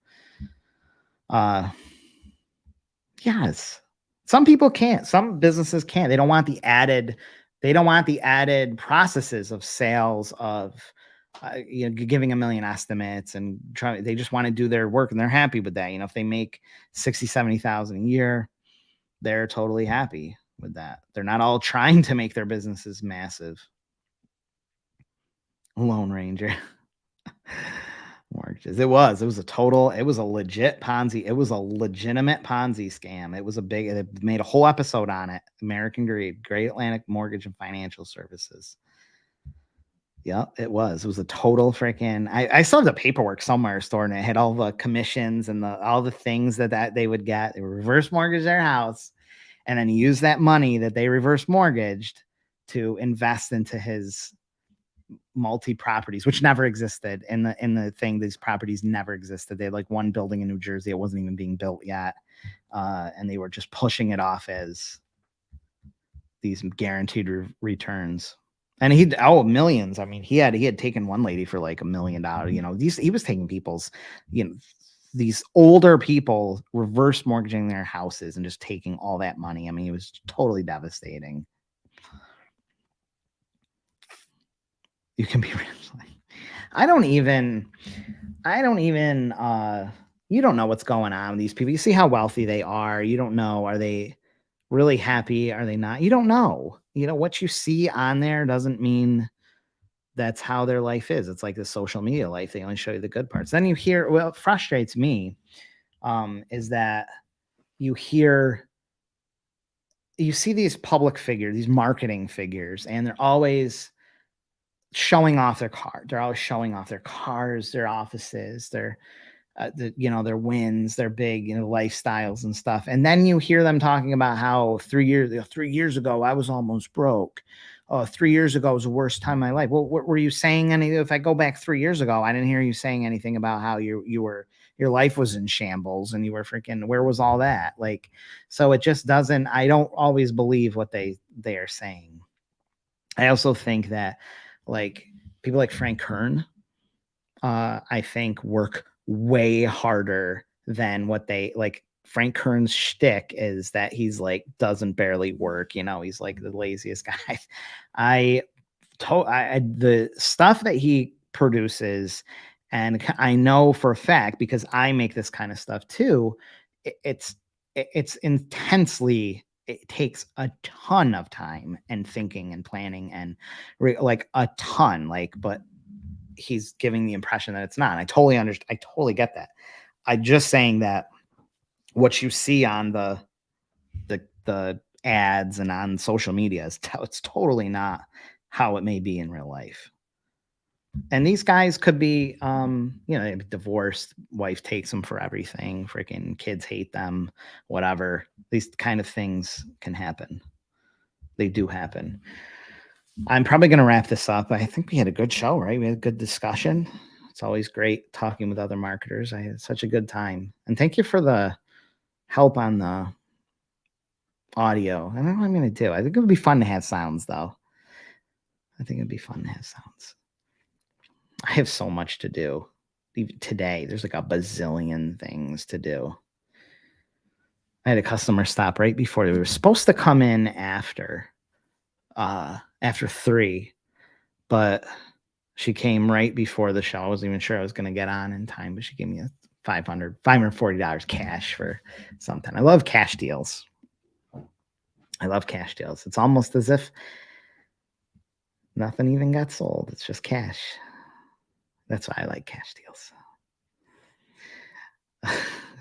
Yes. Some people can't, some businesses can't. They don't want the added processes of sales of, giving a million estimates and they just want to do their work and they're happy with that. If they make 60, 70,000 a year, they're totally happy with that. They're not all trying to make their businesses massive. Lone Ranger. Mortgages. It was a legit Ponzi. It was a legitimate Ponzi scam. It made a whole episode on it. American Greed, Great Atlantic Mortgage and Financial Services. Yeah, it was a total freaking, I still have the paperwork somewhere stored, and it had all the commissions and all the things that they would get. They would reverse mortgage their house and then he used that money that they reverse mortgaged to invest into his multi properties, which never existed in the thing. These properties never existed. They had like one building in New Jersey. It wasn't even being built yet. And they were just pushing it off as these guaranteed returns. And millions. I mean, he had taken one lady for like $1 million. He was taking people's, these older people reverse mortgaging their houses and just taking all that money. I mean, it was totally devastating. You can be rich. I don't even, you don't know what's going on with these people. You see how wealthy they are. You don't know, are they really happy? Are they not? You don't know. What you see on there doesn't mean that's how their life is. It's like the social media life. They only show you the good parts. Then you hear, it frustrates me, is that you see these public figures, these marketing figures, and they're always showing off their car. They're always showing off their cars, their offices, their wins, their big, lifestyles and stuff. And then you hear them talking about how 3 years ago, I was almost broke. 3 years ago was the worst time of my life. Well, what were you saying? If I go back 3 years ago, I didn't hear you saying anything about how your life was in shambles and you were freaking, where was all that? Like, so it just doesn't, I don't always believe what they are saying. I also think that like people like Frank Kern, I think work way harder than what they like. Frank Kern's shtick is that he's like doesn't barely work. He's like the laziest guy. The stuff that he produces, and I know for a fact because I make this kind of stuff too. It's intensely. It takes a ton of time and thinking and planning and like a ton. But he's giving the impression that it's not. I totally understand. I totally get that. I'm just saying that what you see on the ads and on social media it's totally not how it may be in real life. And these guys could be, divorced, wife takes them for everything, freaking kids hate them, whatever. These kind of things can happen. They do happen. I'm probably going to wrap this up. I think we had a good show, right? We had a good discussion. It's always great talking with other marketers. I had such a good time. And thank you for the help on the audio. I don't know what I'm going to do. I think it would be fun to have sounds, though. I think it'd be fun to have sounds. I have so much to do. Even today, there's like a bazillion things to do. I had a customer stop right before. They were supposed to come in after 3, but she came right before the show. I wasn't even sure I was going to get on in time, but she gave me a $540 cash for something. I love cash deals. It's almost as if nothing even got sold. It's just cash. That's why I like cash deals.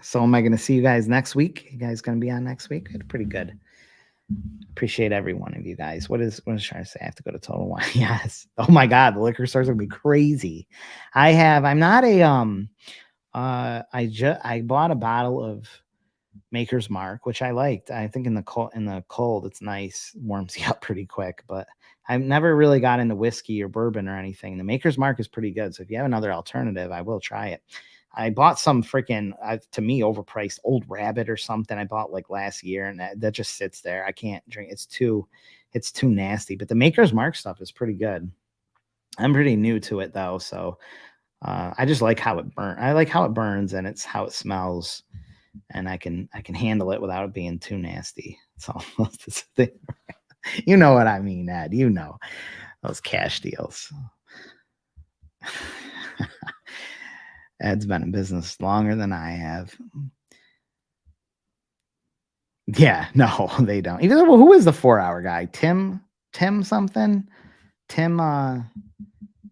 So am I going to see you guys next week? You guys going to be on next week? Pretty good. Appreciate every one of you guys. What is trying to say? I have to go to Total Wine. Yes. Oh my God, the liquor store's gonna be crazy. I'm not a I bought a bottle of Maker's Mark, which I liked. I think in the cold, it's nice, warms you up pretty quick. But I've never really got into whiskey or bourbon or anything. The Maker's Mark is pretty good. So if you have another alternative, I will try it. I bought some freaking, to me, overpriced Old Rabbit or something I bought like last year, and that just sits there. I can't drink. It's too nasty. But the Maker's Mark stuff is pretty good. I'm pretty new to it though, so I just like how it burns. I like how it burns, and it's how it smells, and I can handle it without it being too nasty. It's almost the thing. You know what I mean, Ed? You know those cash deals. Ed's been in business longer than I have. Yeah, no, they don't. Even though, who is the 4-hour guy? Tim something? Tim,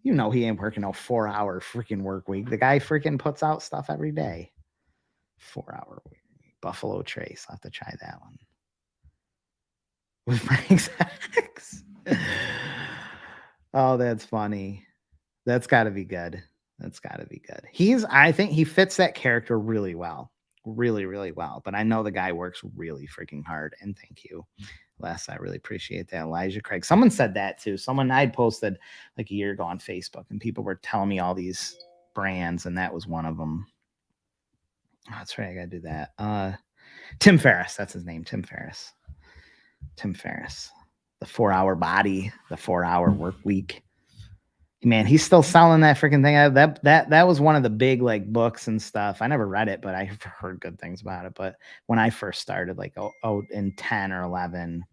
he ain't working no 4-hour freaking work week. The guy freaking puts out stuff every day. 4-hour week. Buffalo Trace. I'll have to try that one. With Frank's ex. Oh, that's funny. That's got to be good. I think he fits that character really well. really, really well. But I know the guy works really freaking hard. And thank you, Les. I really appreciate that. Elijah Craig. Someone said that too. Someone I'd posted like a year ago on Facebook, and people were telling me all these brands, and that was one of them. Oh, that's right. I gotta do that. Tim Ferriss. That's his name. Tim Ferriss. Tim Ferriss. The 4-hour body, the 4-hour work week. Man, he's still selling that freaking thing. That was one of the big like books and stuff. I never read it, but I've heard good things about it. But when I first started, like in 10 or 11,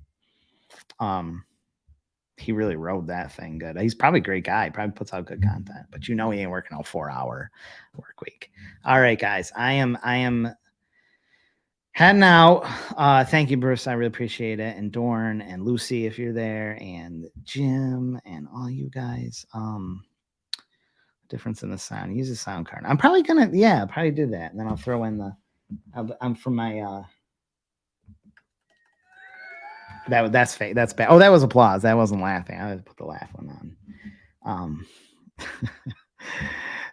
he really rode that thing good. He's probably a great guy. He probably puts out good content, but he ain't working a 4-hour work week. All right, guys, I am heading out. Thank you, Bruce. I really appreciate it. And Dorn and Lucy, if you're there, and Jim and all you guys. Difference in the sound. Use a sound card. I'm probably gonna, probably do that. And then I'll throw in I'm from my that's fake. That's bad. Oh, that was applause. That wasn't laughing. I had to put the laugh one on.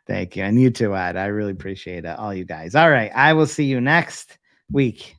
Thank you. And you too, Ed. I really appreciate it. All you guys. All right. I will see you next week.